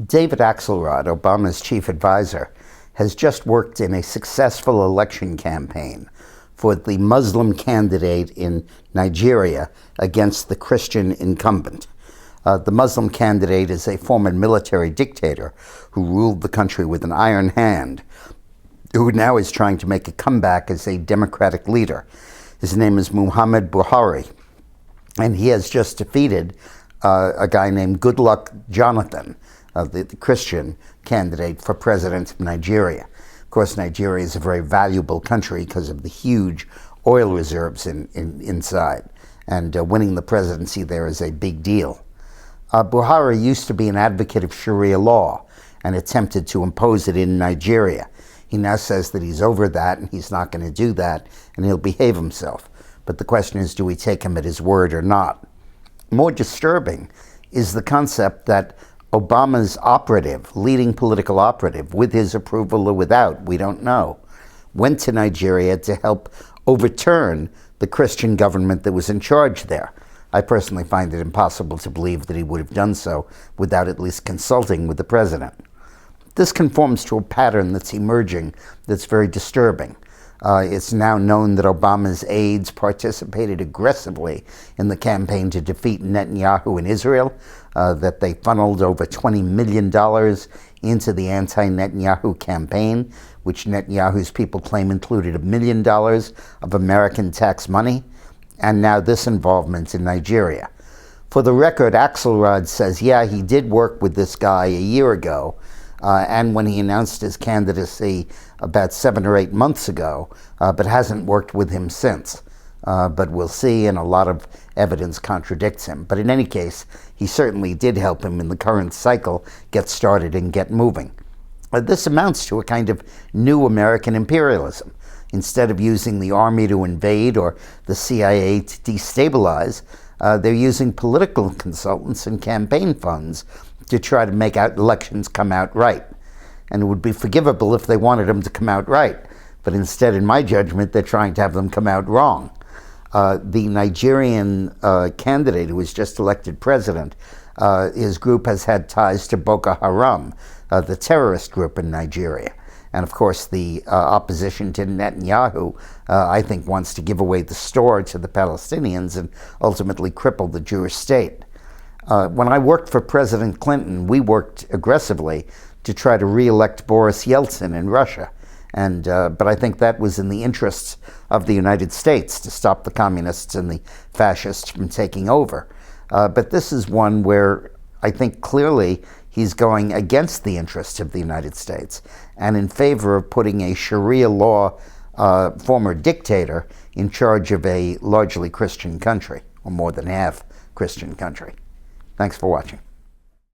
David Axelrod, Obama's chief advisor, has just worked in a successful election campaign for the Muslim candidate in Nigeria against the Christian incumbent. The Muslim candidate is a former military dictator who ruled the country with an iron hand, who now is trying to make a comeback as a democratic leader. His name is Muhammad Buhari, and he has just defeated a guy named Goodluck Jonathan, the Christian candidate for president of Nigeria. Of course, Nigeria is a very valuable country because of the huge oil reserves inside, and winning the presidency there is a big deal. Buhari used to be an advocate of Sharia law and attempted to impose it in Nigeria. He now says that he's over that and he's not going to do that and he'll behave himself. But the question is, do we take him at his word or not? More disturbing is the concept that Obama's operative, leading political operative, with his approval or without, we don't know, went to Nigeria to help overturn the Christian government that was in charge there. I personally find it impossible to believe that he would have done so without at least consulting with the president. This conforms to a pattern that's emerging that's very disturbing. It's now known that Obama's aides participated aggressively in the campaign to defeat Netanyahu in Israel, that they funneled over $20 million into the anti-Netanyahu campaign, which Netanyahu's people claim included $1 million of American tax money, and now this involvement in Nigeria. For the record, Axelrod says, yeah, he did work with this guy a year ago, and when he announced his candidacy about 7 or 8 months ago, but hasn't worked with him since. But we'll see, and a lot of evidence contradicts him. But in any case, he certainly did help him in the current cycle get started and get moving. This amounts to a kind of new American imperialism. Instead of using the army to invade or the CIA to destabilize, they're using political consultants and campaign funds to try to make elections come out right. And it would be forgivable if they wanted them to come out right. But instead, in my judgment, they're trying to have them come out wrong. The Nigerian candidate who was just elected president, his group has had ties to Boko Haram, the terrorist group in Nigeria. And of course, the opposition to Netanyahu, I think, wants to give away the store to the Palestinians and ultimately cripple the Jewish state. When I worked for President Clinton, we worked aggressively to try to re-elect Boris Yeltsin in Russia. But I think that was in the interests of the United States to stop the communists and the fascists from taking over. But this is one where I think clearly he's going against the interests of the United States and in favor of putting a Sharia law former dictator in charge of a largely Christian country, or more than half Christian country. Thanks for watching.